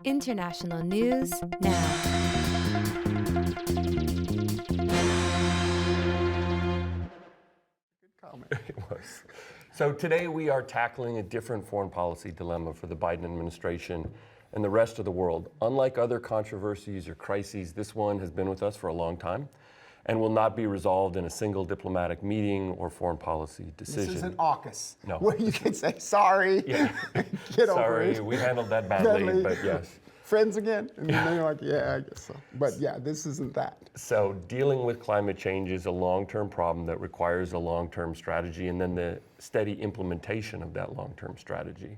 International news now. Good comment. It was. So today we are tackling a different foreign policy dilemma for the Biden administration and the rest of the world. Unlike other controversies or crises, this one has been with us for a long time and will not be resolved in a single diplomatic meeting or foreign policy decision. This isn't AUKUS, No. where you can say, sorry, Yeah. get over Sorry, it. we handled that badly, but yes. Friends again? And then you're like, yeah, I guess so. But yeah, this isn't that. So dealing with climate change is a long-term problem that requires a long-term strategy and then the steady implementation of that long-term strategy.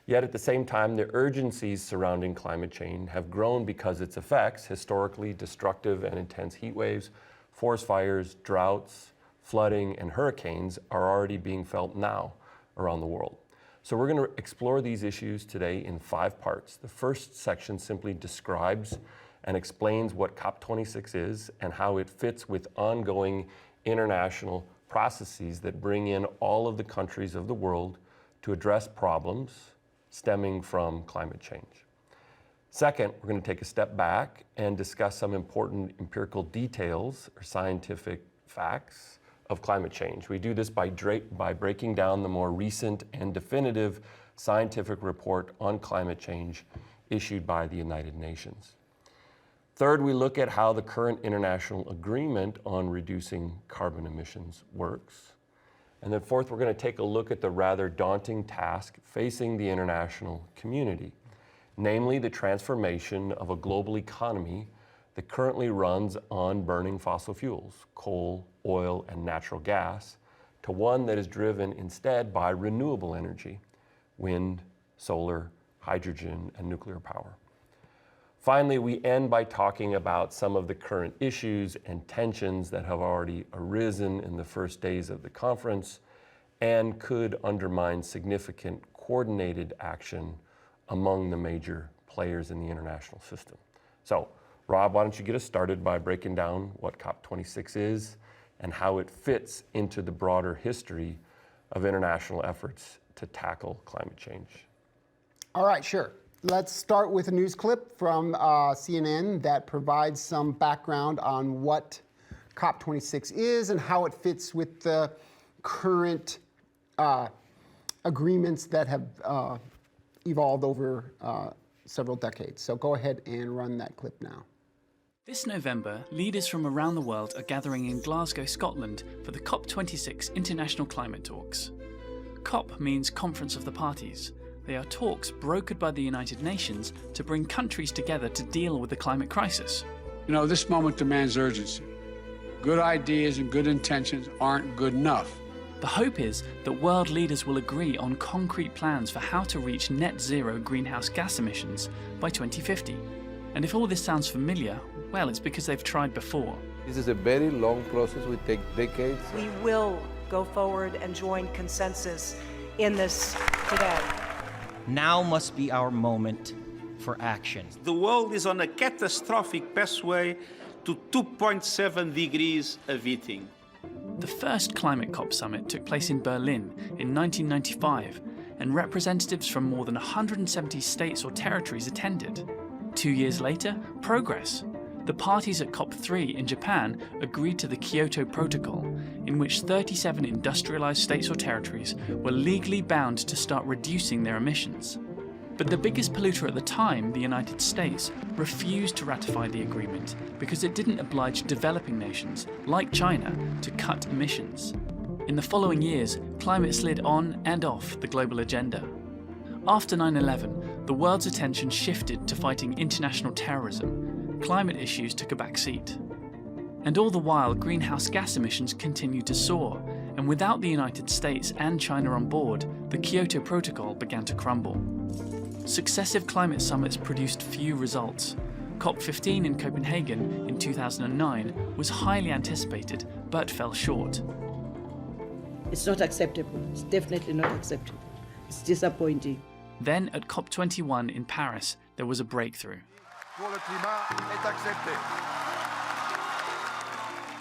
Yet at the same time, the urgencies surrounding climate change have grown because its effects, historically destructive and intense heat waves, forest fires, droughts, flooding, and hurricanes are already being felt now around the world. So we're going to explore these issues today in 5 parts. The first section simply describes and explains what COP26 is and how it fits with ongoing international processes that bring in all of the countries of the world to address problems stemming from climate change. Second, we're going to take a step back and discuss some important empirical details or scientific facts of climate change. We do this by breaking down the more recent and definitive scientific report on climate change issued by the United Nations. Third, we look at how the current international agreement on reducing carbon emissions works. And then fourth, we're going to take a look at the rather daunting task facing the international community, namely the transformation of a global economy that currently runs on burning fossil fuels, coal, oil, and natural gas, to one that is driven instead by renewable energy, wind, solar, hydrogen, and nuclear power. Finally, we end by talking about some of the current issues and tensions that have already arisen in the first days of the conference and could undermine significant coordinated action among the major players in the international system. So, Rob, why don't you get us started by breaking down what COP26 is and how it fits into the broader history of international efforts to tackle climate change? All right, sure. Let's start with a news clip from CNN that provides some background on what COP26 is and how it fits with the current agreements that have evolved over several decades. So go ahead and run that clip now. This November, leaders from around the world are gathering in Glasgow, Scotland for the COP26 International Climate Talks. COP means Conference of the Parties. They are talks brokered by the United Nations to bring countries together to deal with the climate crisis. You know, this moment demands urgency. Good ideas and good intentions aren't good enough. The hope is that world leaders will agree on concrete plans for how to reach net zero greenhouse gas emissions by 2050. And if all this sounds familiar, well, it's because they've tried before. This is a very long process, it will take decades. We will go forward and join consensus in this today. Now must be our moment for action. The world is on a catastrophic pathway to 2.7 degrees of heating. The first Climate COP summit took place in Berlin in 1995, and representatives from more than 170 states or territories attended. 2 years later, progress. The parties at COP3 in Japan agreed to the Kyoto Protocol, in which 37 industrialized states or territories were legally bound to start reducing their emissions. But the biggest polluter at the time, the United States, refused to ratify the agreement because it didn't oblige developing nations, like China, to cut emissions. In the following years, climate slid on and off the global agenda. After 9/11, the world's attention shifted to fighting international terrorism. Climate issues took a back seat. And all the while, greenhouse gas emissions continued to soar, and without the United States and China on board, the Kyoto Protocol began to crumble. Successive climate summits produced few results. COP15 in Copenhagen in 2009 was highly anticipated, but fell short. It's not acceptable. It's definitely not acceptable. It's disappointing. Then at COP21 in Paris, there was a breakthrough.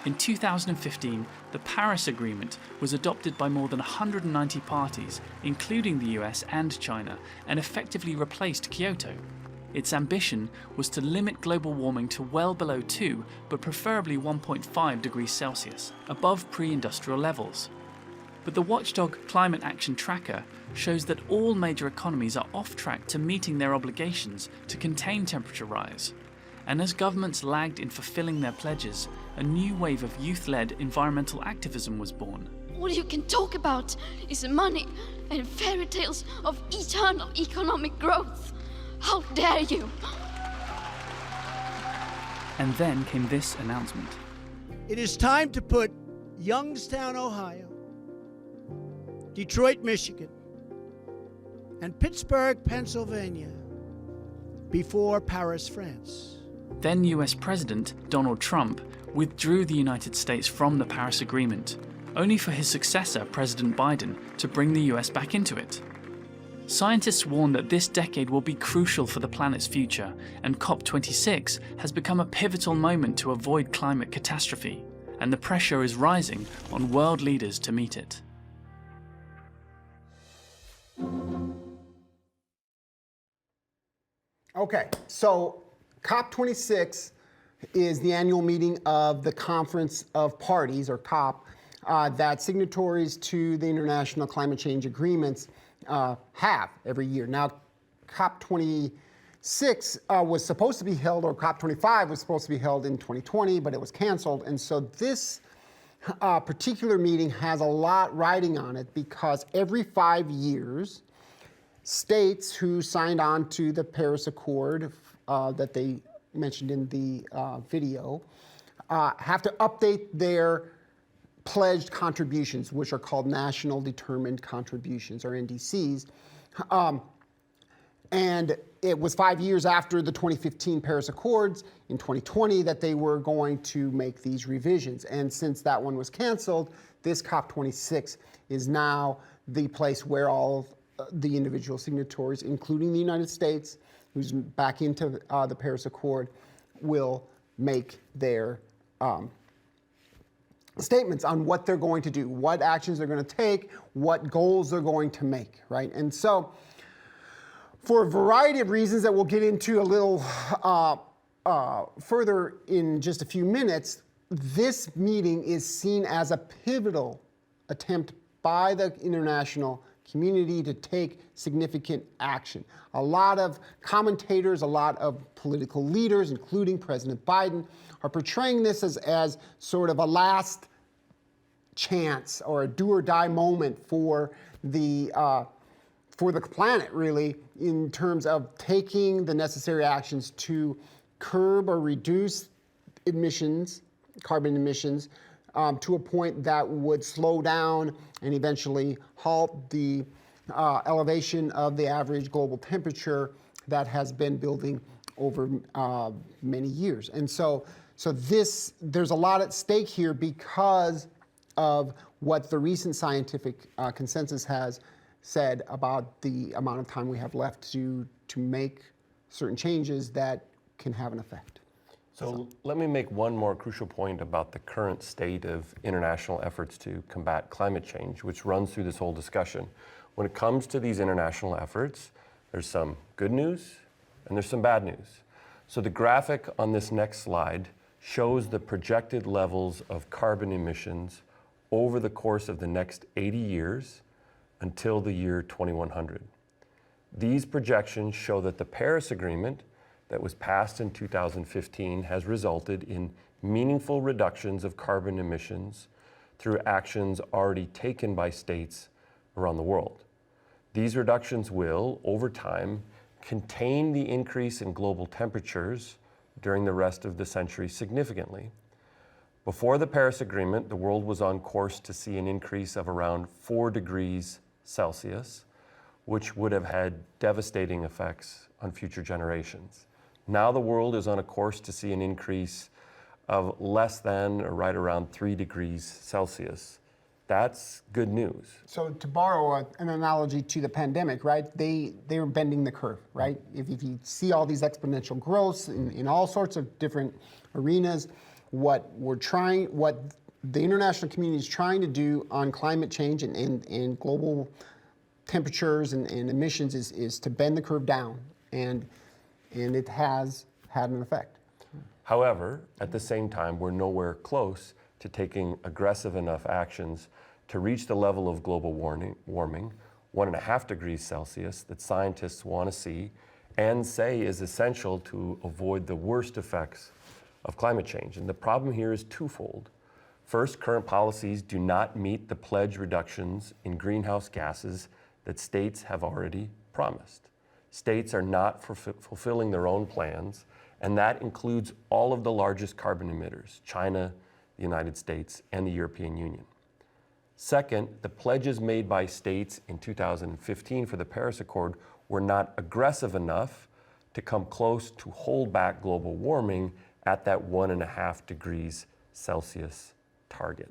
In 2015, the Paris Agreement was adopted by more than 190 parties, including the US and China, and effectively replaced Kyoto. Its ambition was to limit global warming to well below 2, but preferably 1.5 degrees Celsius, above pre-industrial levels. But the watchdog Climate Action Tracker shows that all major economies are off track to meeting their obligations to contain temperature rise. And as governments lagged in fulfilling their pledges, a new wave of youth-led environmental activism was born. All you can talk about is money and fairy tales of eternal economic growth. How dare you! And then came this announcement. It is time to put Youngstown, Ohio, Detroit, Michigan, and Pittsburgh, Pennsylvania before Paris, France. Then US President Donald Trump withdrew the United States from the Paris Agreement, only for his successor, President Biden, to bring the US back into it. Scientists warn that this decade will be crucial for the planet's future, and COP26 has become a pivotal moment to avoid climate catastrophe, and the pressure is rising on world leaders to meet it. Okay, so COP26 is the annual meeting of the Conference of Parties, or COP, that signatories to the international climate change agreements have every year. Now, COP26 was supposed to be held, or COP25 was supposed to be held in 2020, but it was canceled. And so this particular meeting has a lot riding on it, because every 5 years, states who signed on to the Paris Accord that they mentioned in the video have to update their pledged contributions, which are called National Determined Contributions, or NDCs. And it was 5 years after the 2015 Paris Accords in 2020 that they were going to make these revisions. And since that one was canceled, this COP26 is now the place where all the individual signatories, including the United States, who's back into the Paris Accord, will make their statements on what they're going to do, what actions they're going to take, what goals they're going to make, right? And so, for a variety of reasons that we'll get into a little further in just a few minutes, this meeting is seen as a pivotal attempt by the international community to take significant action. A lot of commentators, a lot of political leaders, including President Biden, are portraying this as sort of a last chance or a do or die moment for the planet, really, in terms of taking the necessary actions to curb or reduce emissions, carbon emissions, to a point that would slow down and eventually halt the elevation of the average global temperature that has been building over many years. And so there's a lot at stake here because of what the recent scientific consensus has said about the amount of time we have left to make certain changes that can have an effect. So let me make one more crucial point about the current state of international efforts to combat climate change, which runs through this whole discussion. When it comes to these international efforts, there's some good news and there's some bad news. So the graphic on this next slide shows the projected levels of carbon emissions over the course of the next 80 years until the year 2100. These projections show that the Paris Agreement that was passed in 2015 has resulted in meaningful reductions of carbon emissions through actions already taken by states around the world. These reductions will, over time, contain the increase in global temperatures during the rest of the century significantly. Before the Paris Agreement, the world was on course to see an increase of around 4 degrees Celsius, which would have had devastating effects on future generations. Now the world is on a course to see an increase of less than or right around 3 degrees Celsius. That's good news. So to borrow an analogy to the pandemic, right? They were bending the curve, right? If you see all these exponential growths in all sorts of different arenas, what the international community is trying to do on climate change and global temperatures and emissions is to bend the curve down. And and it has had an effect. However, at the same time, we're nowhere close to taking aggressive enough actions to reach the level of global warming, 1.5 degrees Celsius, that scientists want to see and say is essential to avoid the worst effects of climate change. And the problem here is twofold. First, current policies do not meet the pledge reductions in greenhouse gases that states have already promised. States are not fulfilling their own plans, and that includes all of the largest carbon emitters, China, the United States, and the European Union. Second, the pledges made by states in 2015 for the Paris Accord were not aggressive enough to come close to hold back global warming at that 1.5 degrees Celsius target.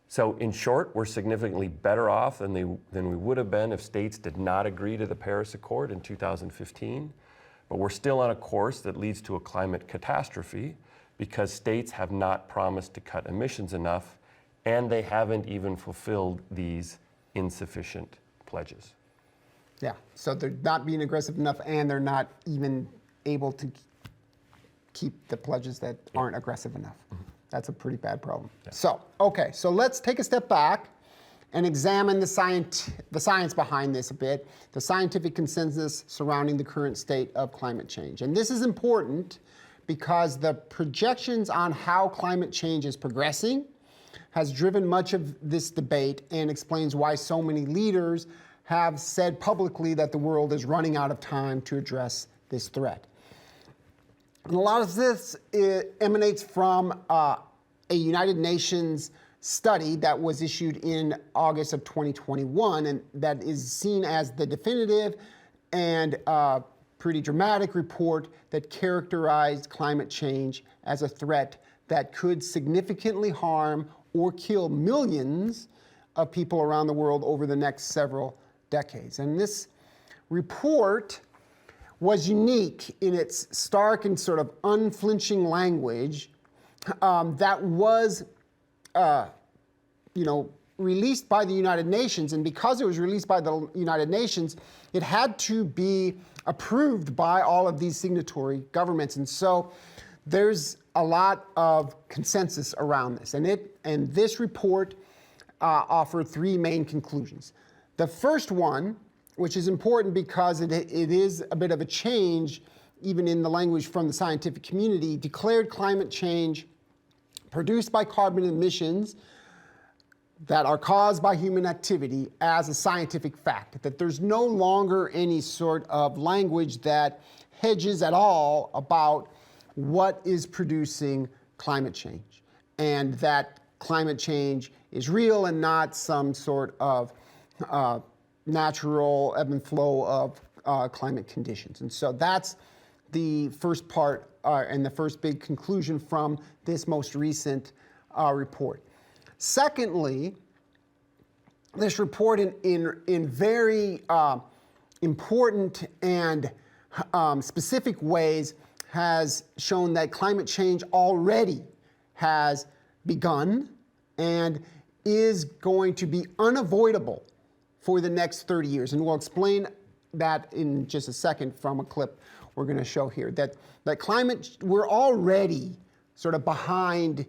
So in short, we're significantly better off than we would have been if states did not agree to the Paris Accord in 2015. But we're still on a course that leads to a climate catastrophe because states have not promised to cut emissions enough, and they haven't even fulfilled these insufficient pledges. Yeah, so they're not being aggressive enough, and they're not even able to keep the pledges that aren't aggressive enough. Mm-hmm. That's a pretty bad problem. Yeah. So let's take a step back and examine the science behind this a bit, the scientific consensus surrounding the current state of climate change. And this is important because the projections on how climate change is progressing has driven much of this debate and explains why so many leaders have said publicly that the world is running out of time to address this threat. And a lot of this emanates from a United Nations study that was issued in August of 2021, and that is seen as the definitive and pretty dramatic report that characterized climate change as a threat that could significantly harm or kill millions of people around the world over the next several decades. And this report was unique in its stark and sort of unflinching language that was released by the United Nations. And because it was released by the United Nations, it had to be approved by all of these signatory governments. And so there's a lot of consensus around this. And this report offered three main conclusions. The first one, which is important because it is a bit of a change, even in the language from the scientific community, declared climate change produced by carbon emissions that are caused by human activity as a scientific fact, that there's no longer any sort of language that hedges at all about what is producing climate change, and that climate change is real and not some sort of natural ebb and flow of climate conditions. And so that's the first part and the first big conclusion from this most recent report. Secondly, this report in very important and specific ways has shown that climate change already has begun and is going to be unavoidable for the next 30 years. And we'll explain that in just a second from a clip we're going to show here. That climate, we're already sort of behind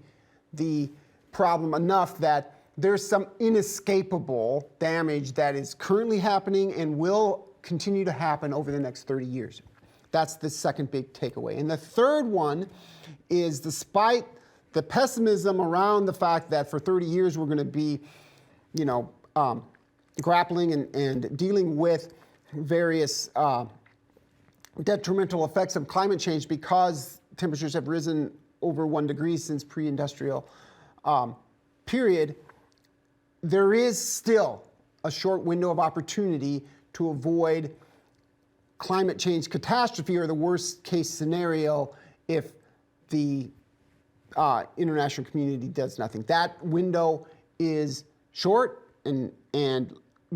the problem enough that there's some inescapable damage that is currently happening and will continue to happen over the next 30 years. That's the second big takeaway. And the third one is, despite the pessimism around the fact that for 30 years we're going to be, grappling and dealing with various detrimental effects of climate change because temperatures have risen over 1 degree since pre-industrial period, there is still a short window of opportunity to avoid climate change catastrophe, or the worst case scenario if the international community does nothing. That window is short and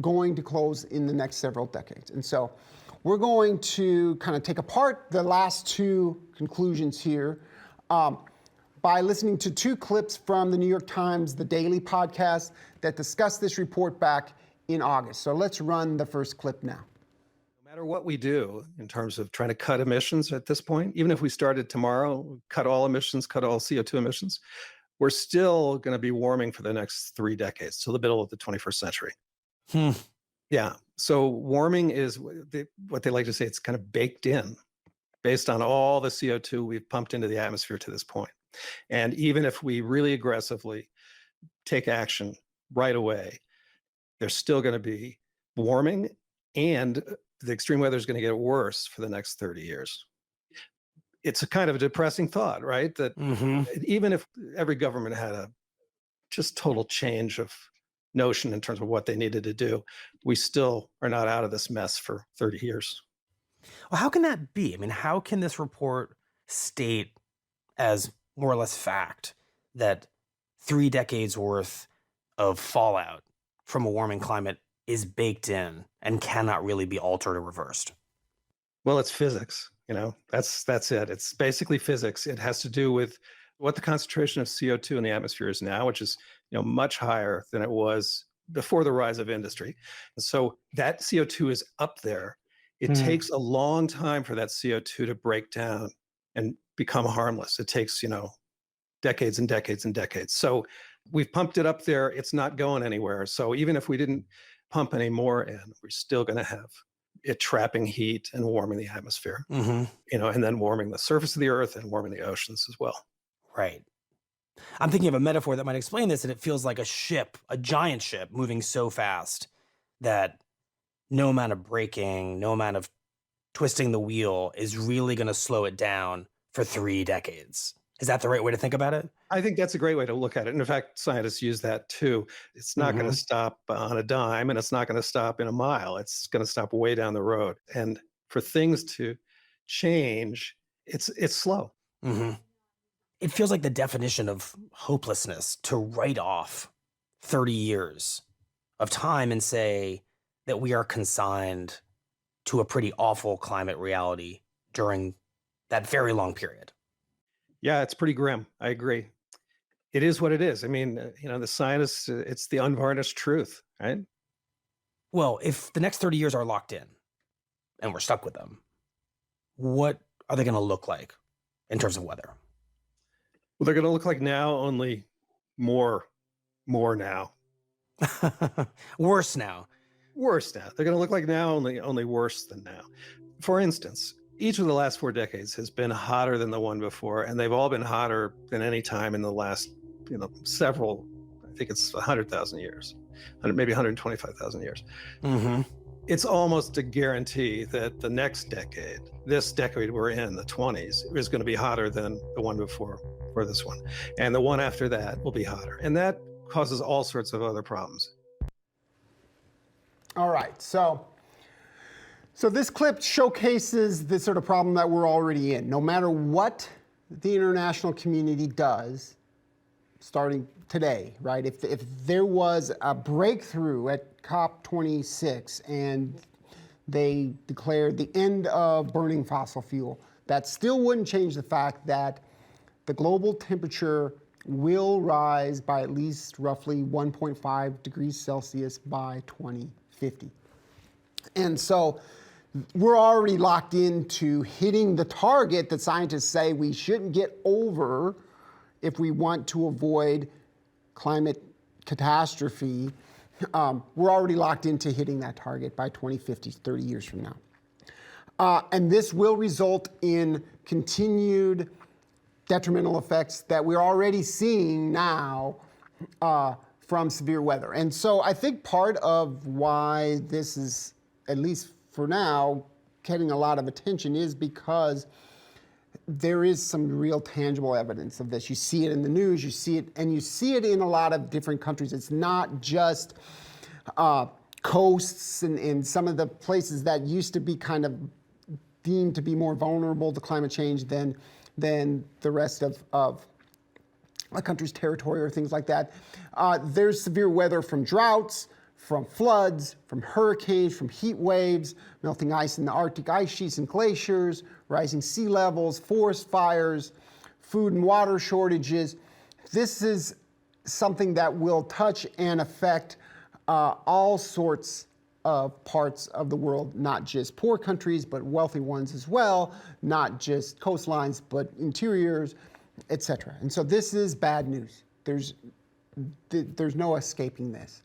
going to close in the next several decades. And so we're going to kind of take apart the last two conclusions here by listening to two clips from the New York Times, the Daily podcast, that discuss this report back in August. So let's run the first clip now. No matter what we do in terms of trying to cut emissions at this point, even if we started tomorrow, cut all emissions, cut all CO2 emissions, we're still going to be warming for the next 3 decades, till the middle of the 21st century. Yeah. So warming is what they like to say, it's kind of baked in based on all the CO2 we've pumped into the atmosphere to this point. And even if we really aggressively take action right away, there's still going to be warming, and the extreme weather is going to get worse for the next 30 years. It's a kind of a depressing thought, right? That even if every government had a just total change of notion in terms of what they needed to do, we still are not out of this mess for 30 years. Well, how can that be? I mean, how can this report state as more or less fact that 3 decades worth of fallout from a warming climate is baked in and cannot really be altered or reversed? Well, it's physics, that's it. It's basically physics. It has to do with what the concentration of CO2 in the atmosphere is now, which is, much higher than it was before the rise of industry. And so that CO2 is up there. It takes a long time for that CO2 to break down and become harmless. It takes, decades and decades and decades. So we've pumped it up there. It's not going anywhere. So even if we didn't pump any more in, we're still going to have it trapping heat and warming the atmosphere, and then warming the surface of the earth and warming the oceans as well. Right. I'm thinking of a metaphor that might explain this, and it feels like a ship, a giant ship moving so fast that no amount of braking, no amount of twisting the wheel is really going to slow it down for 3 decades. Is that the right way to think about it? I think that's a great way to look at it. And in fact, scientists use that too. It's not going to stop on a dime, and it's not going to stop in a mile. It's going to stop way down the road. And for things to change, it's slow. It feels like the definition of hopelessness to write off 30 years of time and say that we are consigned to a pretty awful climate reality during that very long period. Yeah, it's pretty grim. I agree. It is what it is. I mean, the scientists, it's the unvarnished truth, right? Well, if the next 30 years are locked in and we're stuck with them, what are they going to look like in terms of weather? Well, they're going to look like now, only more now. Worse now. Worse now. They're going to look like now, only worse than now. For instance, each of the last 4 decades has been hotter than the one before, and they've all been hotter than any time in the last, several, I think it's 100,000 years, maybe 125,000 years. It's almost a guarantee that the next decade, this decade we're in, the 20s, is going to be hotter than the one before for this one. And the one after that will be hotter. And that causes all sorts of other problems. All right, so this clip showcases the sort of problem that we're already in. No matter what the international community does, starting today, right? If there was a breakthrough at COP26 and they declared the end of burning fossil fuel, that still wouldn't change the fact that the global temperature will rise by at least roughly 1.5 degrees Celsius by 2050. And so we're already locked into hitting the target that scientists say we shouldn't get over if we want to avoid climate catastrophe. We're already locked into hitting that target by 2050, 30 years from now. And this will result in continued detrimental effects that we're already seeing now from severe weather. And so I think part of why this is, at least for now, getting a lot of attention is because there is some real tangible evidence of this. You see it in the news, you see it in a lot of different countries. It's not just coasts and some of the places that used to be kind of deemed to be more vulnerable to climate change than the rest of a country's territory or things like that. There's severe weather from droughts, from floods, from hurricanes, from heat waves, melting ice in the Arctic ice sheets and glaciers, rising sea levels, forest fires, food and water shortages. This is something that will touch and affect all sorts of parts of the world, not just poor countries, but wealthy ones as well, not just coastlines, but interiors, etc. And so this is bad news. There's no escaping this.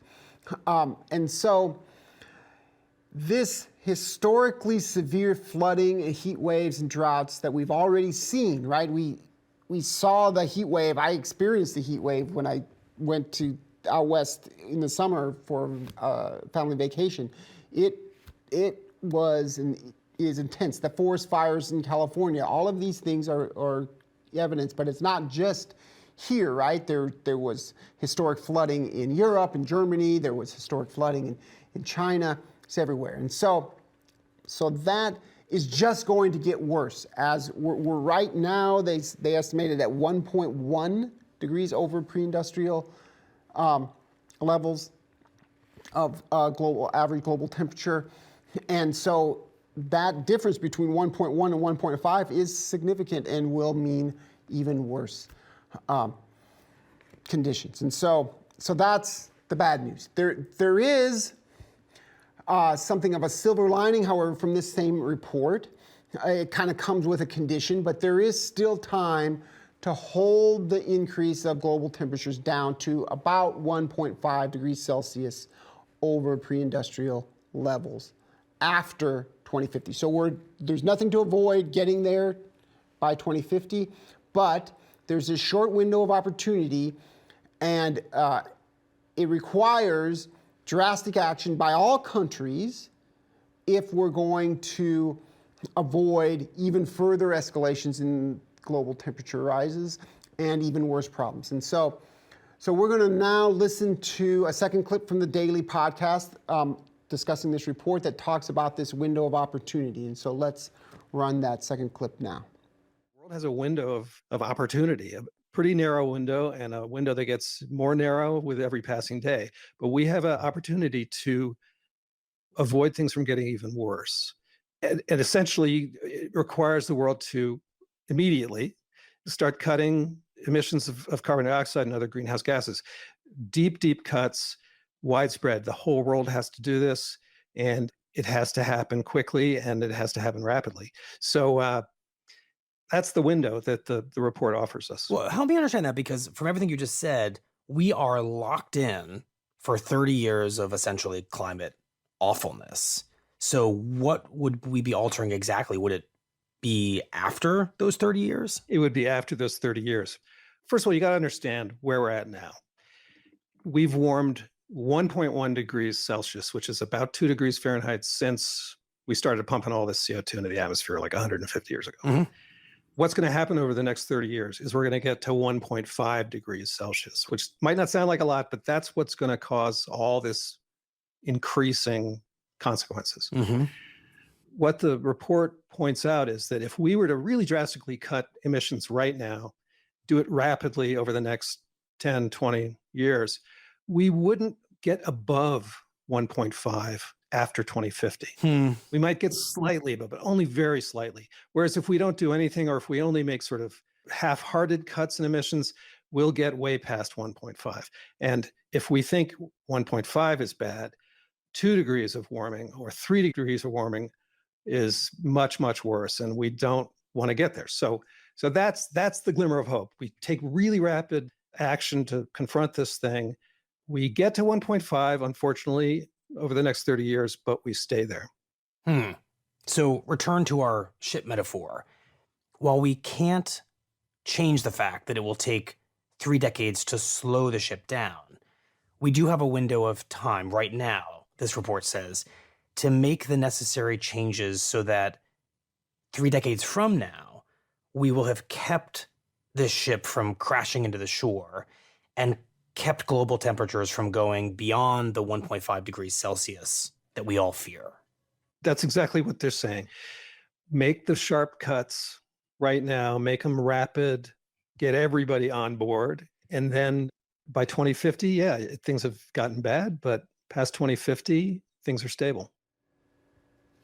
And so this historically severe flooding and heat waves and droughts that we've already seen, right? We saw the heat wave. I experienced the heat wave when I went to out west in the summer for family vacation. It was and is intense. The forest fires in California, all of these things are evidence, but it's not just here, right? There was historic flooding in Europe and Germany. There was historic flooding in China. It's everywhere. And so that is just going to get worse. As we're right now, they estimated at 1.1 degrees over pre-industrial levels of average global temperature. And so that difference between 1.1 and 1.5 is significant and will mean even worse conditions. And so that's the bad news. There is something of a silver lining, however, from this same report. It kind of comes with a condition, but there is still time to hold the increase of global temperatures down to about 1.5 degrees Celsius over pre-industrial levels after 2050. So there's nothing to avoid getting there by 2050, but there's a short window of opportunity, and it requires drastic action by all countries if we're going to avoid even further escalations in global temperature rises and even worse problems. And so we're going to now listen to a second clip from the Daily podcast discussing this report that talks about this window of opportunity. And so let's run that second clip now. The world has a window of opportunity, a pretty narrow window, and a window that gets more narrow with every passing day. But we have an opportunity to avoid things from getting even worse. And essentially, it requires the world to immediately start cutting emissions of carbon dioxide and other greenhouse gases. Deep cuts, widespread. The whole world has to do this, and it has to happen quickly, and it has to happen rapidly. So that's the window that the report offers us. Well, help me understand that, because from everything you just said, we are locked in for 30 years of essentially climate awfulness. So what would we be altering exactly? Would it be after those 30 years? It would be after those 30 years. First of all, you got to understand where we're at now. We've warmed 1.1 degrees Celsius, which is about 2 degrees Fahrenheit, since we started pumping all this CO2 into the atmosphere like 150 years ago. Mm-hmm. What's going to happen over the next 30 years is we're going to get to 1.5 degrees Celsius, which might not sound like a lot, but that's what's going to cause all this increasing consequences. Mm-hmm. What the report points out is that if we were to really drastically cut emissions right now, do it rapidly over the next 10, 20 years, we wouldn't get above 1.5 after 2050. We might get slightly, but only very slightly. Whereas if we don't do anything, or if we only make sort of half-hearted cuts in emissions, we'll get way past 1.5. And if we think 1.5 is bad, 2 degrees of warming or 3 degrees of warming is much, much worse, and we don't want to get there. So that's the glimmer of hope. We take really rapid action to confront this thing. We get to 1.5, unfortunately, over the next 30 years, but we stay there. So return to our ship metaphor. While we can't change the fact that it will take 3 decades to slow the ship down, we do have a window of time right now, this report says, to make the necessary changes so that 3 decades from now, we will have kept this ship from crashing into the shore and kept global temperatures from going beyond the 1.5 degrees Celsius that we all fear. That's exactly what they're saying. Make the sharp cuts right now, make them rapid, get everybody on board. And then by 2050, yeah, things have gotten bad, but past 2050, things are stable.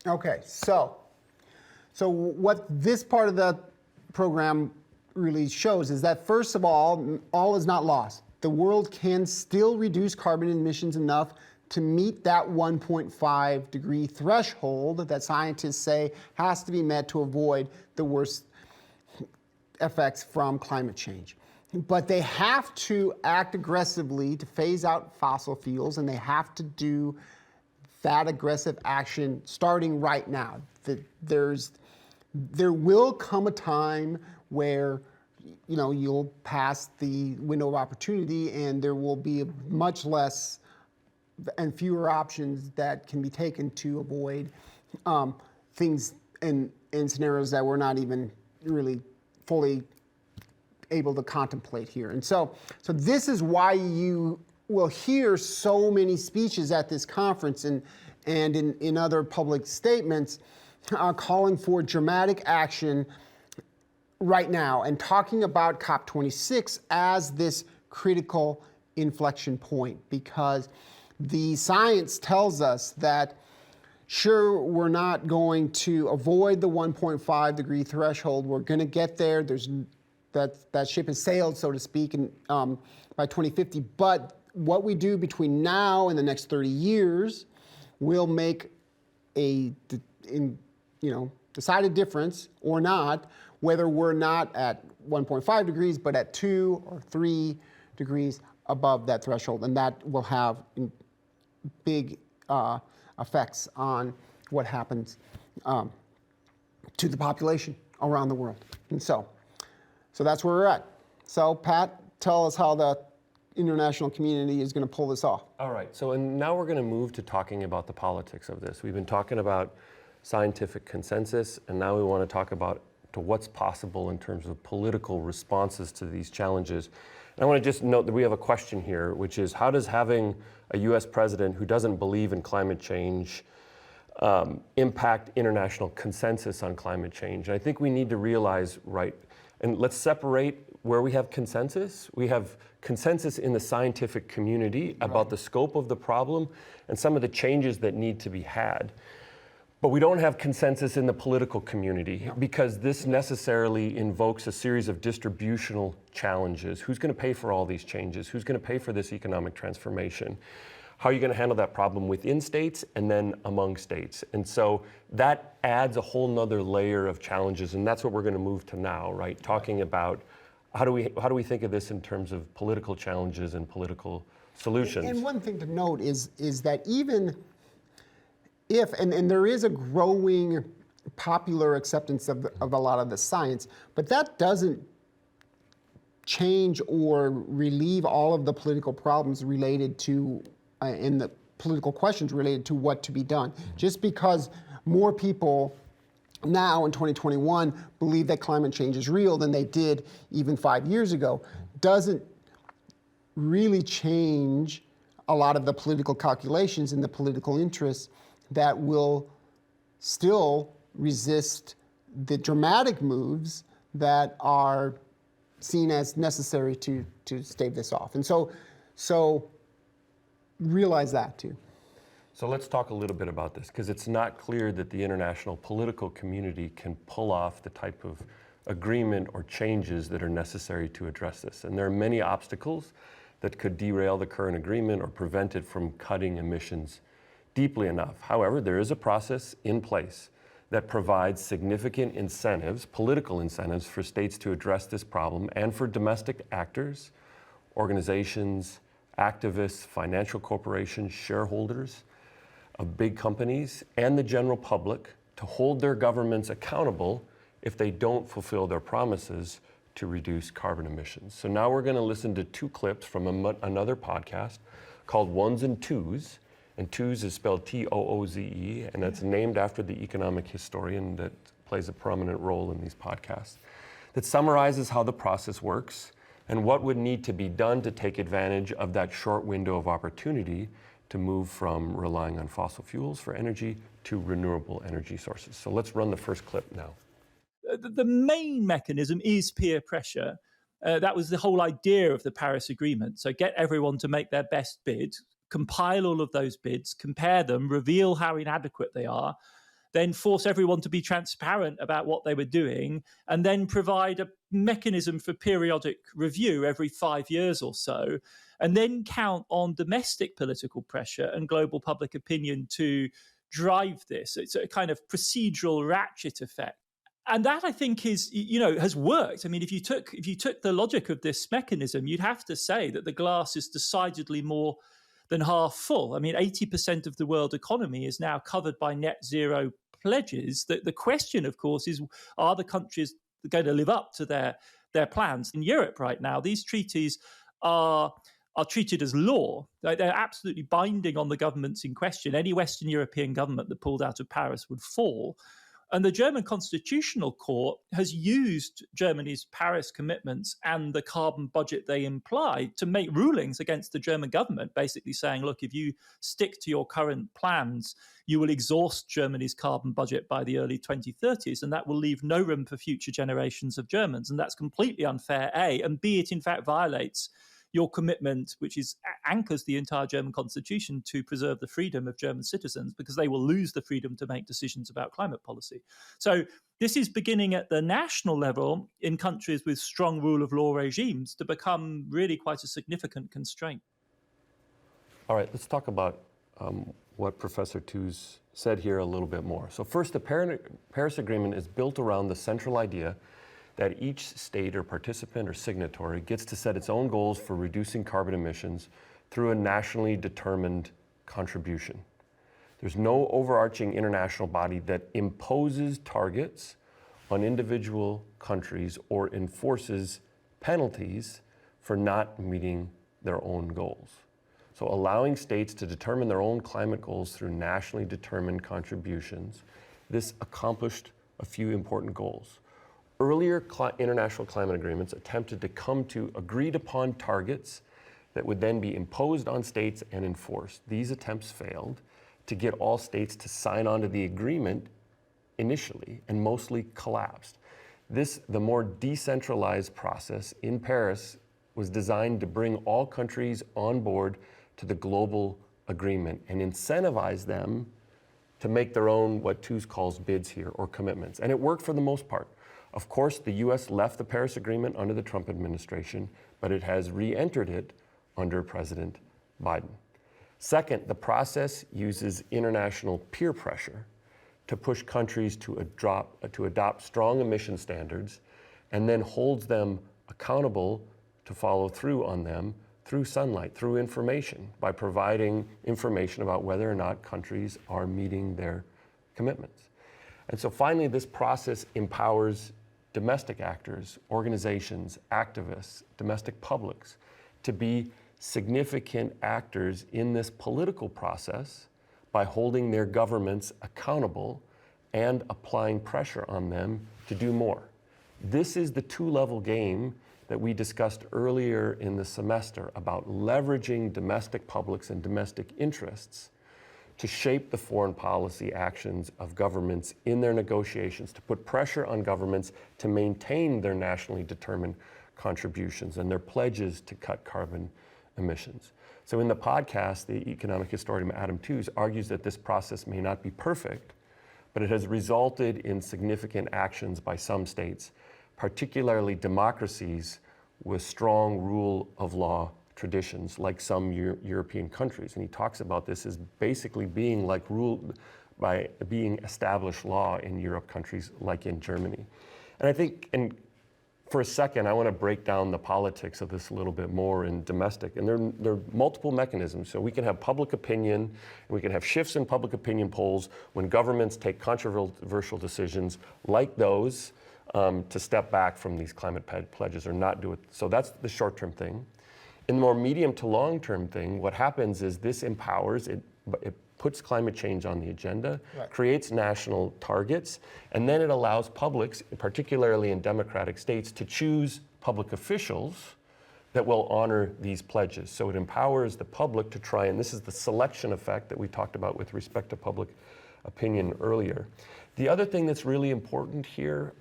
Okay, so what this part of the program really shows is that, first of all is not lost. The world can still reduce carbon emissions enough to meet that 1.5 degree threshold that scientists say has to be met to avoid the worst effects from climate change. But they have to act aggressively to phase out fossil fuels, and they have to do that aggressive action starting right now. There will come a time where you'll pass the window of opportunity, and there will be much less and fewer options that can be taken to avoid things in scenarios that we're not even really fully able to contemplate here. And so this is why you will hear so many speeches at this conference and in other public statements calling for dramatic action right now and talking about COP26 as this critical inflection point, because the science tells us that sure, we're not going to avoid the 1.5 degree threshold. We're going to get there. That ship has sailed, so to speak, by 2050. But what we do between now and the next 30 years will make a decided difference or not, whether we're not at 1.5 degrees, but at 2 or 3 degrees above that threshold. And that will have big effects on what happens to the population around the world. And so that's where we're at. So Pat, tell us how the international community is going to pull this off. All right, and now we're going to move to talking about the politics of this. We've been talking about scientific consensus, and now we want to talk about what's possible in terms of political responses to these challenges. And I want to just note that we have a question here, which is, how does having a US president who doesn't believe in climate change impact international consensus on climate change? And I think we need to realize, and let's separate where we have consensus. We have consensus in the scientific community about the scope of the problem and some of the changes that need to be had. But we don't have consensus in the political community because this necessarily invokes a series of distributional challenges. Who's going to pay for all these changes? Who's going to pay for this economic transformation? How are you going to handle that problem within states and then among states? And so that adds a whole nother layer of challenges, and that's what we're going to move to now, right? Talking about how do we think of this in terms of political challenges and political solutions? And one thing to note is that even if, and there is a growing popular acceptance of a lot of the science, but that doesn't change or relieve all of the political problems related to, and the political questions related to what to be done. Just because more people now in 2021 believe that climate change is real than they did even 5 years ago doesn't really change a lot of the political calculations and the political interests that will still resist the dramatic moves that are seen as necessary to stave this off. And so realize that too. So let's talk a little bit about this, because it's not clear that the international political community can pull off the type of agreement or changes that are necessary to address this. And there are many obstacles that could derail the current agreement or prevent it from cutting emissions deeply enough. However, there is a process in place that provides significant incentives, political incentives, for states to address this problem and for domestic actors, organizations, activists, financial corporations, shareholders of big companies, and the general public to hold their governments accountable if they don't fulfill their promises to reduce carbon emissions. So now we're going to listen to 2 clips from another podcast called Ones and Twos. And Twos is spelled T-O-O-Z-E, and that's named after the economic historian that plays a prominent role in these podcasts, that summarizes how the process works and what would need to be done to take advantage of that short window of opportunity to move from relying on fossil fuels for energy to renewable energy sources. So let's run the first clip now. The main mechanism is peer pressure. That was the whole idea of the Paris Agreement. So get everyone to make their best bid, compile all of those bids, compare them, reveal how inadequate they are, then force everyone to be transparent about what they were doing, and then provide a mechanism for periodic review every 5 years or so, and then count on domestic political pressure and global public opinion to drive this. It's a kind of procedural ratchet effect. And that, I think, is, has worked. I mean, if you took the logic of this mechanism, you'd have to say that the glass is decidedly more than half full. I mean, 80% of the world economy is now covered by net zero pledges. The question, of course, is, are the countries going to live up to their plans? In Europe right now, these treaties are treated as law. They're absolutely binding on the governments in question. Any Western European government that pulled out of Paris would fall. And the German Constitutional Court has used Germany's Paris commitments and the carbon budget they imply to make rulings against the German government, basically saying, look, if you stick to your current plans, you will exhaust Germany's carbon budget by the early 2030s, and that will leave no room for future generations of Germans. And that's completely unfair, A, and B, it in fact violates your commitment, which anchors the entire German constitution, to preserve the freedom of German citizens, because they will lose the freedom to make decisions about climate policy. So this is beginning at the national level in countries with strong rule of law regimes to become really quite a significant constraint. All right, let's talk about what Professor Tooze said here a little bit more. So first, the Paris Agreement is built around the central idea that each state or participant or signatory gets to set its own goals for reducing carbon emissions through a nationally determined contribution. There's no overarching international body that imposes targets on individual countries or enforces penalties for not meeting their own goals. So allowing states to determine their own climate goals through nationally determined contributions, this accomplished a few important goals. Earlier international climate agreements attempted to come to agreed upon targets that would then be imposed on states and enforced. These attempts failed to get all states to sign on to the agreement initially, and mostly collapsed. The more decentralized process in Paris was designed to bring all countries on board to the global agreement and incentivize them to make their own, what Tooze calls bids here, or commitments. And it worked for the most part. Of course, the US left the Paris Agreement under the Trump administration, but it has re-entered it under President Biden. Second, the process uses international peer pressure to push countries to adopt strong emission standards, and then holds them accountable to follow through on them through sunlight, through information, by providing information about whether or not countries are meeting their commitments. And so finally, this process empowers domestic actors, organizations, activists, domestic publics to be significant actors in this political process by holding their governments accountable and applying pressure on them to do more. This is the two-level game that we discussed earlier in the semester about leveraging domestic publics and domestic interests to shape the foreign policy actions of governments in their negotiations, to put pressure on governments to maintain their nationally determined contributions and their pledges to cut carbon emissions. So in the podcast, the economic historian Adam Tooze argues that this process may not be perfect, but it has resulted in significant actions by some states, particularly democracies with strong rule of law traditions, like some European countries. And he talks about this as basically being like ruled by being established law in Europe countries like in Germany. And I think, and for a second, I want to break down the politics of this a little bit more in domestic. And there are multiple mechanisms. So we can have public opinion, and we can have shifts in public opinion polls when governments take controversial decisions like those to step back from these climate pledges or not do it. So that's the short-term thing. In the more medium to long-term thing, what happens is this empowers, it puts climate change on the agenda, right, creates national targets, and then it allows publics, particularly in democratic states, to choose public officials that will honor these pledges. So it empowers the public to try, and this is the selection effect that we talked about with respect to public opinion earlier. The other thing that's really important here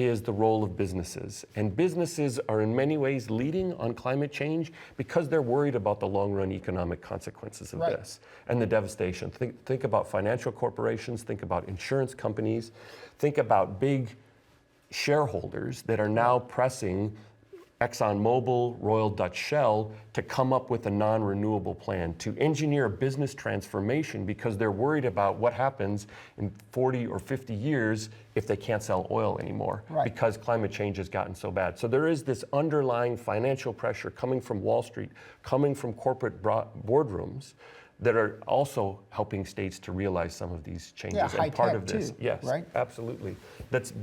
is the role of businesses. And businesses are in many ways leading on climate change because they're worried about the long-run economic consequences of this and the devastation. Think about financial corporations, think about insurance companies, think about big shareholders that are now pressing ExxonMobil, Royal Dutch Shell to come up with a non-renewable plan, to engineer a business transformation because they're worried about what happens in 40 or 50 years if they can't sell oil anymore because climate change has gotten so bad. So there is this underlying financial pressure coming from Wall Street, coming from corporate boardrooms that are also helping states to realize some of these changes. Yeah, and part of this, too, yes, right? absolutely. That's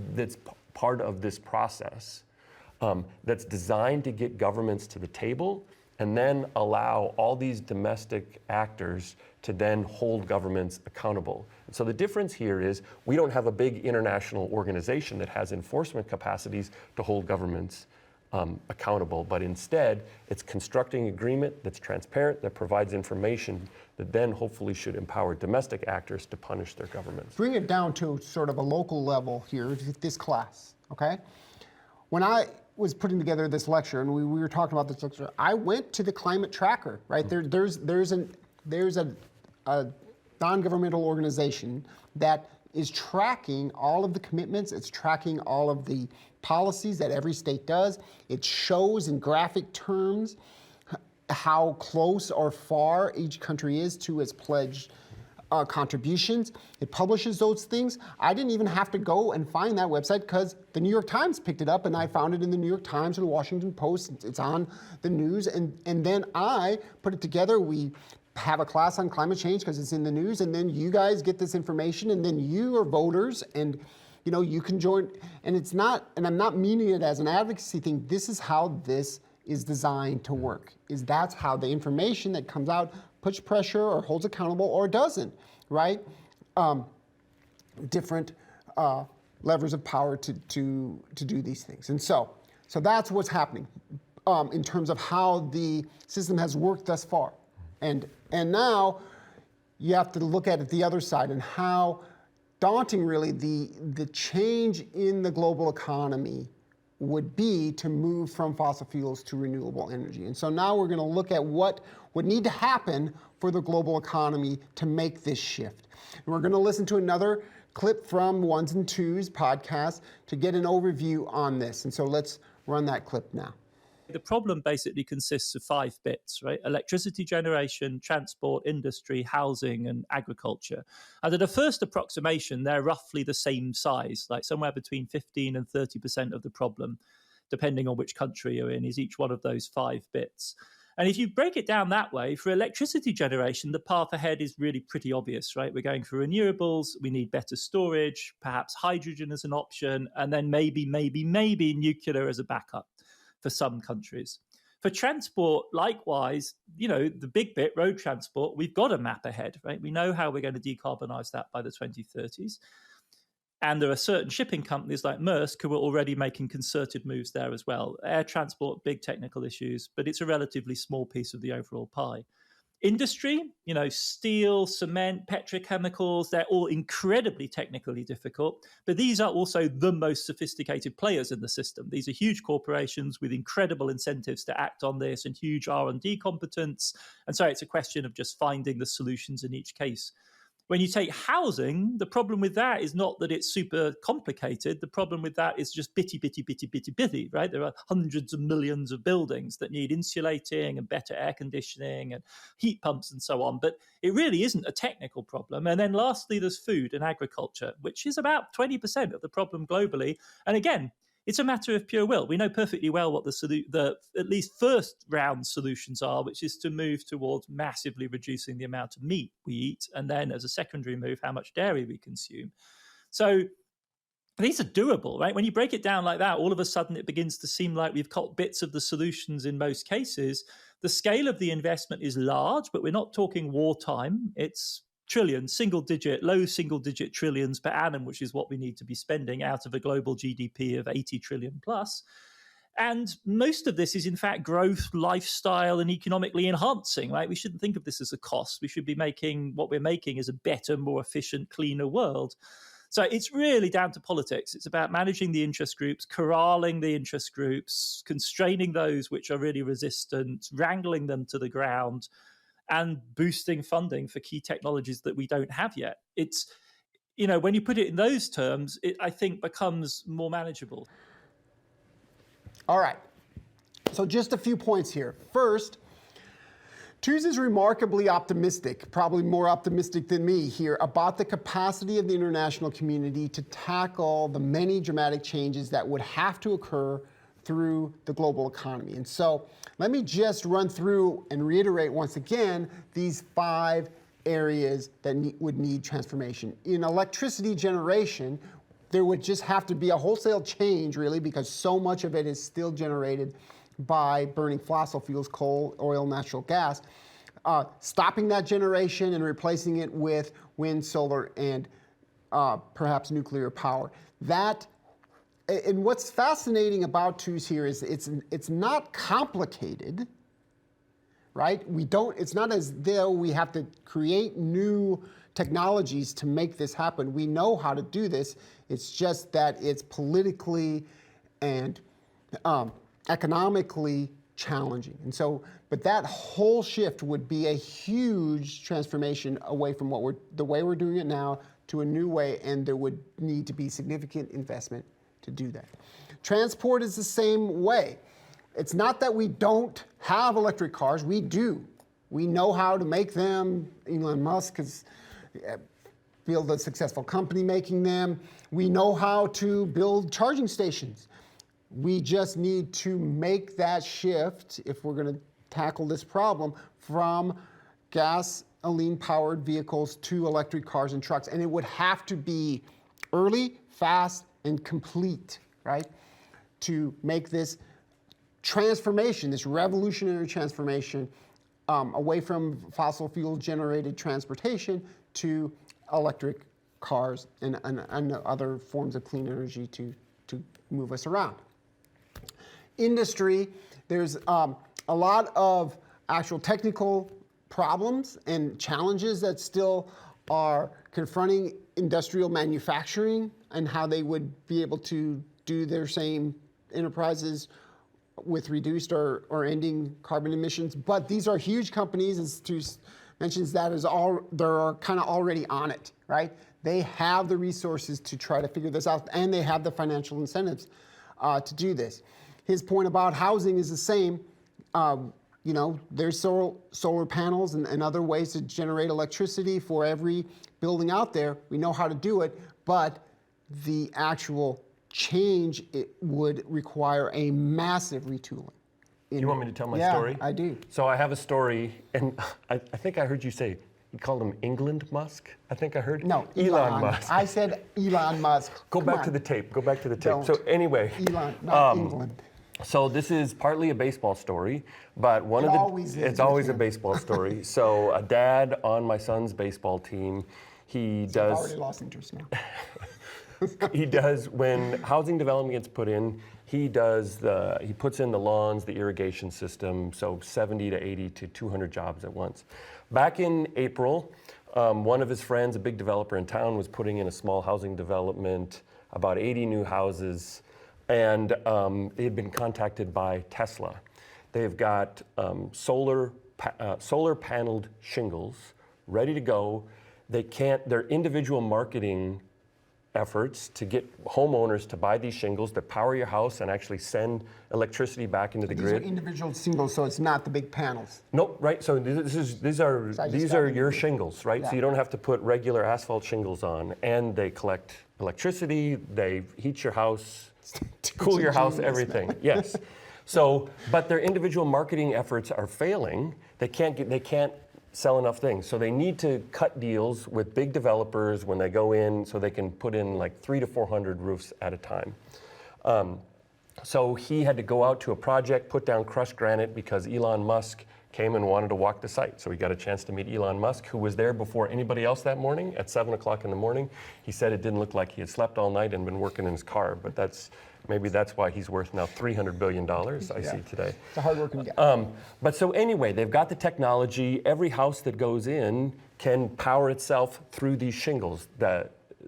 part of this process. That's designed to get governments to the table and then allow all these domestic actors to then hold governments accountable. And so the difference here is we don't have a big international organization that has enforcement capacities to hold governments accountable, but instead it's constructing agreement that's transparent, that provides information that then hopefully should empower domestic actors to punish their governments. Bring it down to sort of a local level here, this class, okay? When I was putting together this lecture, and we were talking about this lecture, I went to the climate tracker, right? There's a non-governmental organization that is tracking all of the commitments. It's tracking all of the policies that every state does. It shows in graphic terms how close or far each country is to its pledged contributions. It publishes those things. I didn't even have to go and find that website because the New York Times picked it up, and I found it in the New York Times and the Washington Post. It's on the news, and then I put it together. We have a class on climate change because it's in the news, and then you guys get this information, and then you are voters, and you can join. And it's not, and I'm not meaning it as an advocacy thing. This is how this is designed to work. That's how the information that comes out puts pressure or holds accountable or doesn't, right? Different levers of power to do these things. And so that's what's happening in terms of how the system has worked thus far. And now you have to look at it the other side and how daunting really the change in the global economy would be to move from fossil fuels to renewable energy. And so now we're going to look at what would need to happen for the global economy to make this shift. And we're going to listen to another clip from Ones and Twos podcast to get an overview on this. And so let's run that clip now. The problem basically consists of 5 bits, right? Electricity generation, transport, industry, housing, and agriculture. And at a first approximation, they're roughly the same size, like somewhere between 15 and 30% of the problem, depending on which country you're in, is each one of those 5 bits. And if you break it down that way, for electricity generation, the path ahead is really pretty obvious, right? We're going for renewables, we need better storage, perhaps hydrogen as an option, and then maybe nuclear as a backup for some countries. For transport, likewise, the big bit, road transport, we've got a map ahead, right? We know how we're going to decarbonize that by the 2030s. And there are certain shipping companies like Maersk who are already making concerted moves there as well. Air transport, big technical issues, but it's a relatively small piece of the overall pie. Industry, steel, cement, petrochemicals, they're all incredibly technically difficult, but these are also the most sophisticated players in the system. These are huge corporations with incredible incentives to act on this and huge R&D competence. And so it's a question of just finding the solutions in each case. When you take housing, the problem with that is not that it's super complicated. The problem with that is just bitty, right? There are hundreds of millions of buildings that need insulating and better air conditioning and heat pumps and so on. But it really isn't a technical problem. And then lastly, there's food and agriculture, which is about 20% of the problem globally. And again, it's a matter of pure will. We know perfectly well what the at least first round solutions are, which is to move towards massively reducing the amount of meat we eat, and then as a secondary move, how much dairy we consume. So these are doable, right? When you break it down like that, all of a sudden it begins to seem like we've got bits of the solutions in most cases. The scale of the investment is large, but we're not talking wartime. It's trillions, low single digit trillions per annum, which is what we need to be spending out of a global GDP of 80 trillion plus. And most of this is in fact growth, lifestyle, and economically enhancing, right? We shouldn't think of this as a cost. We should be making what we're making as a better, more efficient, cleaner world. So it's really down to politics. It's about managing the interest groups, corralling the interest groups, constraining those which are really resistant, wrangling them to the ground, and boosting funding for key technologies that we don't have yet. It's, when you put it in those terms, it, I think, becomes more manageable. All right. So just a few points here. First, TOOS is remarkably optimistic, probably more optimistic than me here, about the capacity of the international community to tackle the many dramatic changes that would have to occur through the global economy. And so let me just run through and reiterate once again these 5 areas that would need transformation. In electricity generation, there would just have to be a wholesale change, really, because so much of it is still generated by burning fossil fuels, coal, oil, natural gas. Stopping that generation and replacing it with wind, solar, and perhaps nuclear power. And what's fascinating about TOOS here is it's not complicated, right? It's not as though we have to create new technologies to make this happen. We know how to do this. It's just that it's politically and economically challenging. And so, but that whole shift would be a huge transformation away from the way we're doing it now to a new way, and there would need to be significant investment to do that. Transport is the same way. It's not that we don't have electric cars, we do. We know how to make them. Elon Musk has built a successful company making them. We know how to build charging stations. We just need to make that shift if we're going to tackle this problem from gasoline-powered vehicles to electric cars and trucks. And it would have to be early, fast, and complete, right? To make this transformation, this revolutionary transformation away from fossil fuel-generated transportation to electric cars and other forms of clean energy to move us around. Industry, there's a lot of actual technical problems and challenges that still are confronting industrial manufacturing and how they would be able to do their same enterprises with reduced or ending carbon emissions. But these are huge companies, as Stu mentions, they're kind of already on it, right? They have the resources to try to figure this out, and they have the financial incentives to do this. His point about housing is the same. There's solar panels and other ways to generate electricity for every building out there. We know how to do it, but the actual change, it would require a massive retooling. You want me to tell my story? Yeah, I do. So I have a story, and I think I heard you say, you called him England Musk? I think I heard? No, Elon Musk. I said Elon Musk. Go back to the tape. So anyway. Elon, not England. So this is partly a baseball story, but it's always a baseball story. So a dad on my son's baseball team, I've already lost interest now. He does, when housing development gets put in, he puts in the lawns, the irrigation system, so 70 to 80 to 200 jobs at once. Back in April, one of his friends, a big developer in town, was putting in a small housing development, about 80 new houses, and they had been contacted by Tesla. They've got solar paneled shingles ready to go. Their individual marketing efforts to get homeowners to buy these shingles that power your house and actually send electricity back into the grid. These are individual shingles, so it's not the big panels. Nope, right. So these are your shingles, right? Yeah. So you don't have to put regular asphalt shingles on, and they collect electricity. They heat your house, cool your house, everything. Yes. So, but their individual marketing efforts are failing. They can't sell enough things. So they need to cut deals with big developers when they go in so they can put in like 300 to 400 roofs at a time. So he had to go out to a project, put down crushed granite because Elon Musk came and wanted to walk the site. So he got a chance to meet Elon Musk, who was there before anybody else that morning at 7 o'clock in the morning. He said it didn't look like he had slept all night and been working in his car, but maybe that's why he's worth now $300 billion, I see today. It's a hard-working guy. But so anyway, they've got the technology. Every house that goes in can power itself through these shingles.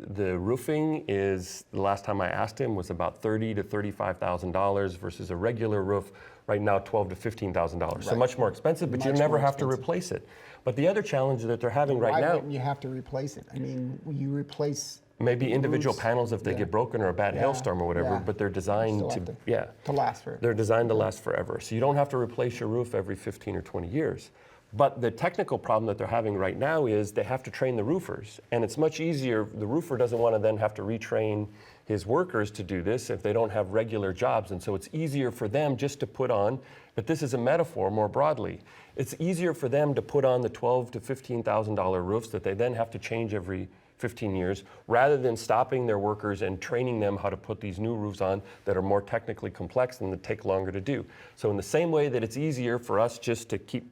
the roofing is, the last time I asked him, was about $30,000 to $35,000 versus a regular roof right now $12,000 to $15,000. So much more expensive, but you Much never more have to expensive. replace it. But the other challenge that they're having right Why now, wouldn't you have to replace it? I mean, you replace maybe individual roofs. panels if they get broken or a bad hailstorm or whatever, but they're designed Still to, have to last forever. They're designed to last forever. So you don't have to replace your roof every 15 or 20 years. But the technical problem that they're having right now is they have to train the roofers. And it's much easier, the roofer doesn't want to then have to retrain his workers to do this if they don't have regular jobs. And so it's easier for them just to put on, but this is a metaphor more broadly, it's easier for them to put on the $12,000 to $15,000 roofs that they then have to change every 15 years, rather than stopping their workers and training them how to put these new roofs on that are more technically complex and that take longer to do. So in the same way that it's easier for us just to keep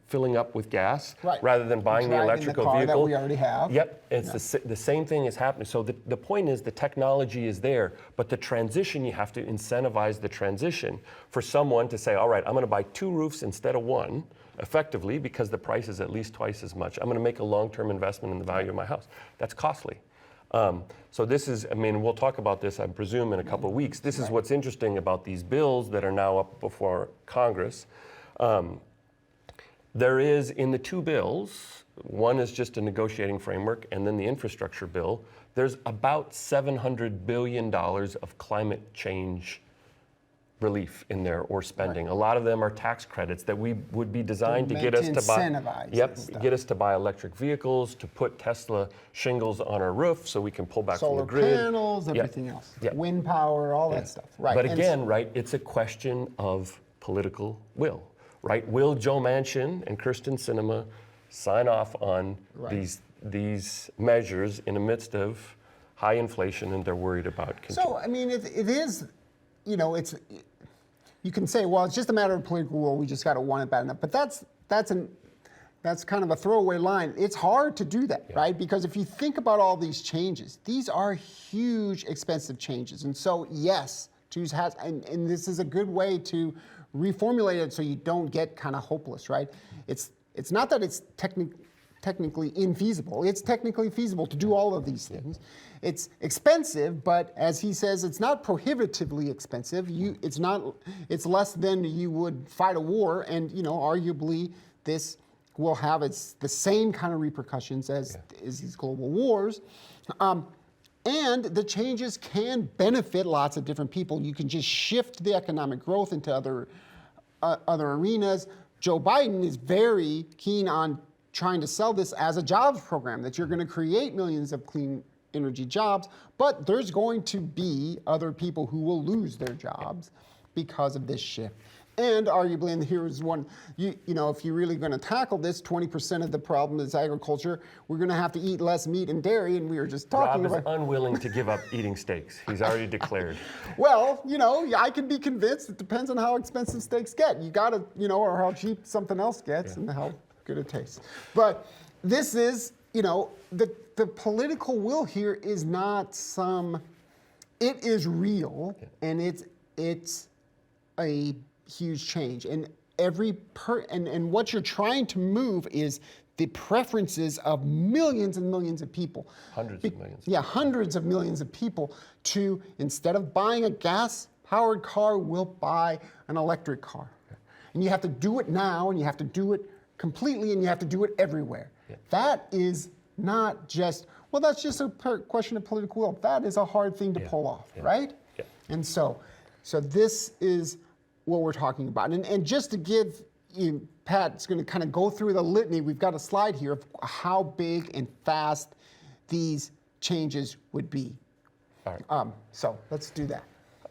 filling up with gas rather than buying the electrical car vehicle. that we already have. Yep, it's the same thing is happening. So the point is the technology is there, but the transition, you have to incentivize the transition for someone to say, all right, I'm going to buy 2 roofs instead of 1, effectively, because the price is at least twice as much. I'm going to make a long-term investment in the value of my house. That's costly. So this is, I mean, we'll talk about this, I presume, in a couple of weeks. This is what's interesting about these bills that are now up before Congress. There is, in the 2 bills, one is just a negotiating framework, and then the infrastructure bill, there's about $700 billion of climate change relief in there or spending. A lot of them are tax credits that we would be designed to get us to buy. Get us to buy electric vehicles, to put Tesla shingles on our roof so we can pull back from the grid. Solar panels, everything else. Wind power, all that stuff. Right. But again, it's a question of political will. Right? Will Joe Manchin and Kyrsten Sinema sign off on these measures in the midst of high inflation and they're worried about continuing? So, I mean, it is, you can say, well, it's just a matter of political will. We just got to want it bad enough. But that's kind of a throwaway line. It's hard to do that, right? Because if you think about all these changes, these are huge, expensive changes. And so, yes, choose has, and this is a good way to reformulate it so you don't get kind of hopeless, right? It's not that it's technically infeasible. It's technically feasible to do all of these things. It's expensive, but as he says, it's not prohibitively expensive. It's less than you would fight a war, and arguably this will have the same kind of repercussions as these global wars. And the changes can benefit lots of different people. You can just shift the economic growth into other arenas. Joe Biden is very keen on trying to sell this as a jobs program, that you're going to create millions of clean energy jobs, but there's going to be other people who will lose their jobs because of this shift. And arguably, and here's one, if you're really going to tackle this, 20% of the problem is agriculture. We're going to have to eat less meat and dairy, and we were just talking Rob about. is unwilling to give up eating steaks. He's already declared. Well, I can be convinced. It depends on how expensive steaks get. You got to, or how cheap something else gets and how good it tastes. But this is, the political will here is not it is real, and it's a huge change, and and what you're trying to move is the preferences of millions and millions of people. Hundreds of millions. Yeah, hundreds of millions of people to, instead of buying a gas-powered car, will buy an electric car. And you have to do it now, and you have to do it completely, and you have to do it everywhere. That is not just, that's just a question of political will. That is a hard thing to pull off, right? And so this is what we're talking about. And just to give Pat's going to kind of go through the litany. We've got a slide here of how big and fast these changes would be. All right. So let's do that.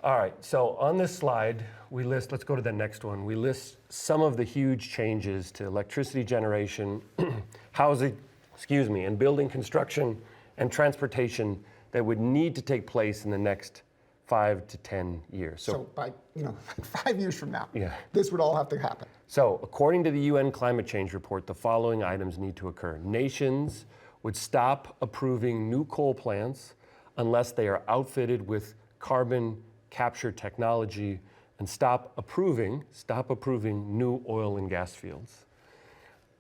All right, so on this slide, let's go to the next one. We list some of the huge changes to electricity generation, housing, and building construction and transportation that would need to take place in the next 5 to 10 years. So by 5 years from now, this would all have to happen. So according to the UN Climate Change Report, the following items need to occur. Nations would stop approving new coal plants unless they are outfitted with carbon capture technology, and stop approving new oil and gas fields.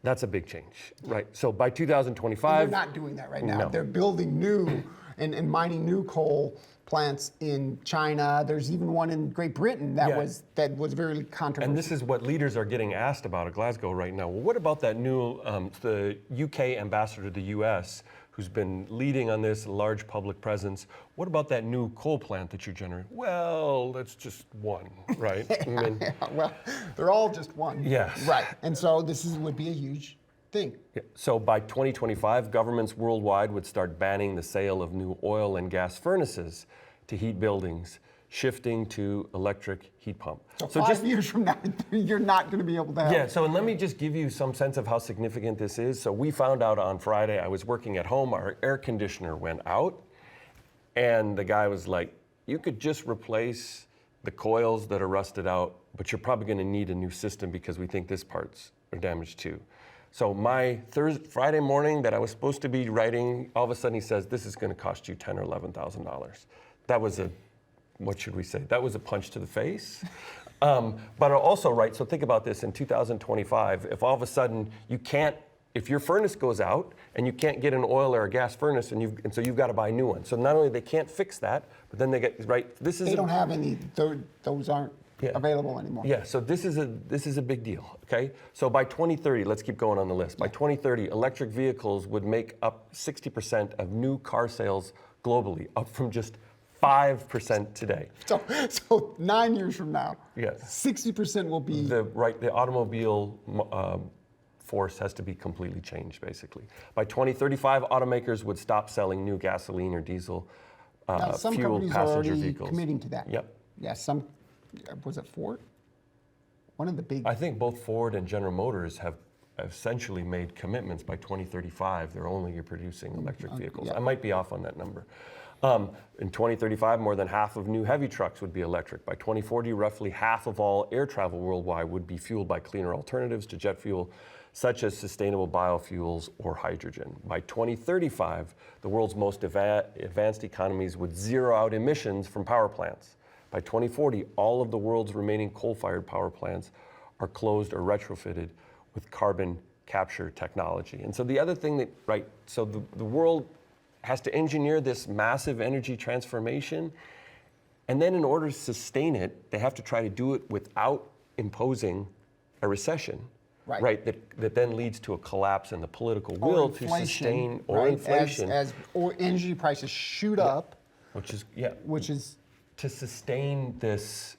That's a big change, right? So by And 2025, they're not doing that right now. No. They're building new and mining new coal plants in China. There's even one in Great Britain that was very controversial. And this is what leaders are getting asked about at Glasgow right now. Well, what about that new, the UK ambassador to the US, who's been leading on this, large public presence? What about that new coal plant that you're generating? Well, that's just one, right? I mean, well, they're all just one. Yes. Right. And so this would be a huge thing. Yeah. So by 2025, governments worldwide would start banning the sale of new oil and gas furnaces to heat buildings, shifting to electric heat pump. So 5 years from now, you're not going to be able to have. Yeah, so and let me just give you some sense of how significant this is. So we found out on Friday, I was working at home, our air conditioner went out, and the guy was like, you could just replace the coils that are rusted out, but you're probably going to need a new system because we think this parts are damaged too. So my Friday morning that I was supposed to be writing, all of a sudden he says, this is going to cost you $10,000 or $11,000. That was what should we say? That was a punch to the face. But also, right, so think about this, in 2025, if all of a sudden you can't, if your furnace goes out and you can't get an oil or a gas furnace and so you've got to buy a new one. So not only they can't fix that, but then they get, right, this is- They don't have any, those aren't available anymore. Yeah, so this is a big deal, okay? So by 2030, let's keep going on the list. By 2030, electric vehicles would make up 60% of new car sales globally, up from just 5% today. So 9 years from now, yes, 60% will be the automobile force has to be completely changed, basically. By 2035, automakers would stop selling new gasoline or diesel some fuel companies passenger are already vehicles. committing to that. Yep. Yeah, some, was it Ford? One of the big. I think both Ford and General Motors have essentially made commitments by 2035. They're only producing electric vehicles. I might be off on that number. In 2035, more than half of new heavy trucks would be electric. By 2040, roughly half of all air travel worldwide would be fueled by cleaner alternatives to jet fuel, such as sustainable biofuels or hydrogen. By 2035, the world's most advanced economies would zero out emissions from power plants. By 2040, all of the world's remaining coal-fired power plants are closed or retrofitted with carbon capture technology. And so the other thing that, right, so the world has to engineer this massive energy transformation, and then in order to sustain it, they have to try to do it without imposing a recession, right? That then leads to a collapse in the political will to sustain, or inflation. Or energy prices shoot up. Which is to sustain this,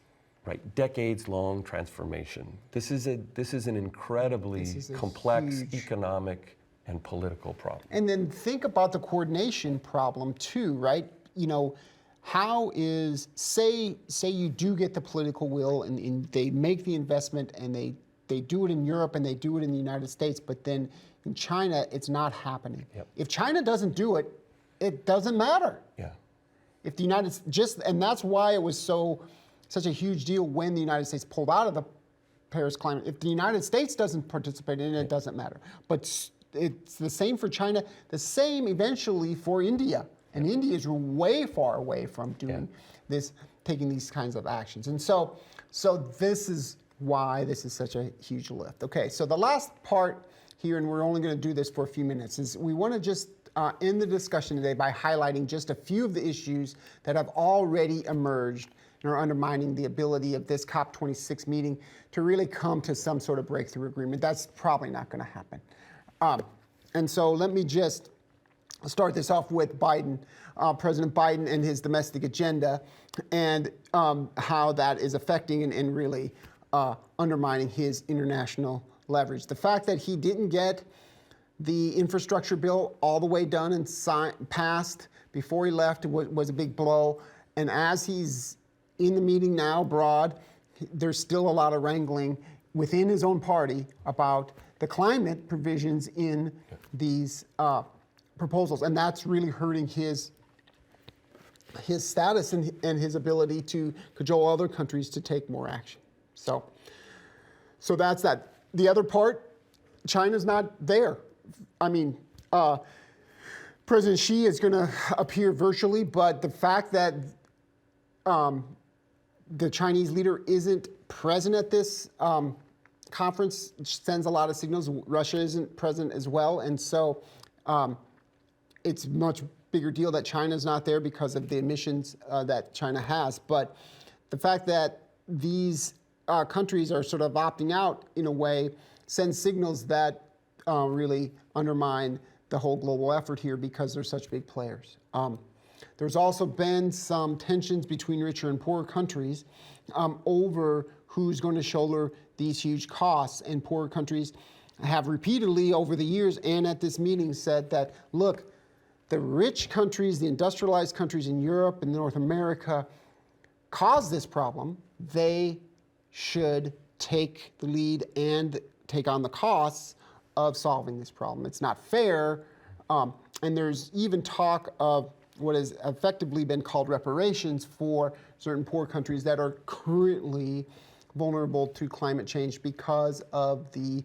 decades-long transformation. This is an incredibly complex economic and political problem. And then think about the coordination problem too, right? You know, how is, say you do get the political will and they make the investment and they do it in Europe and they do it in the United States, but then in China, it's not happening. Yep. If China doesn't do it, it doesn't matter. Yeah. If the and that's why it was such a huge deal when the United States pulled out of the Paris climate. If the United States doesn't participate in it, it doesn't matter. But it's the same for China, the same eventually for India. And India is way far away from doing this, taking these kinds of actions. And so this is why this is such a huge lift. Okay, so the last part here, and we're only going to do this for a few minutes, is we want to just end the discussion today by highlighting just a few of the issues that have already emerged and are undermining the ability of this COP26 meeting to really come to some sort of breakthrough agreement. That's probably not going to happen. And so let me just start this off with Biden, President Biden and his domestic agenda, and how that is affecting and really undermining his international leverage. The fact that he didn't get the infrastructure bill all the way done and passed before he left was a big blow. And as he's in the meeting now abroad, there's still a lot of wrangling within his own party about the climate provisions in these proposals. And that's really hurting his status and his ability to cajole other countries to take more action. So that's that. The other part, China's not there. I mean, President Xi is going to appear virtually, but the fact that the Chinese leader isn't present at this conference sends a lot of signals. Russia isn't present as well, and so it's a much bigger deal that China's not there because of the emissions that China has. But the fact that these countries are sort of opting out in a way sends signals that really undermine the whole global effort here because they're such big players. There's also been some tensions between richer and poorer countries over who's going to shoulder these huge costs. And poorer countries have repeatedly over the years and at this meeting said that, look, the rich countries, the industrialized countries in Europe and North America caused this problem. They should take the lead and take on the costs of solving this problem. It's not fair. And there's even talk of what has effectively been called reparations for certain poor countries that are currently vulnerable to climate change because of the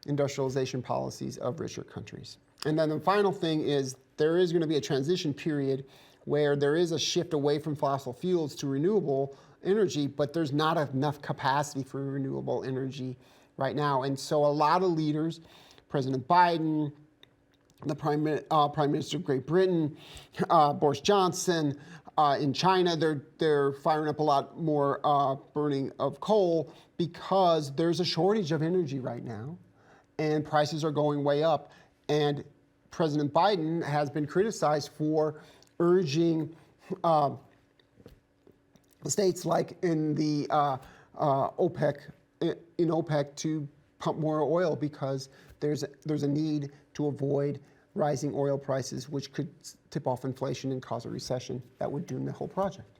industrialization policies of richer countries. And then the final thing is there is going to be a transition period where there is a shift away from fossil fuels to renewable energy, but there's not enough capacity for renewable energy right now. And so a lot of leaders, President Biden, the Prime Minister of Great Britain, Boris Johnson, in China, they're firing up a lot more burning of coal because there's a shortage of energy right now, and prices are going way up. And President Biden has been criticized for urging states like in the OPEC to pump more oil because there's a need to avoid rising oil prices, which could tip off inflation and cause a recession that would doom the whole project.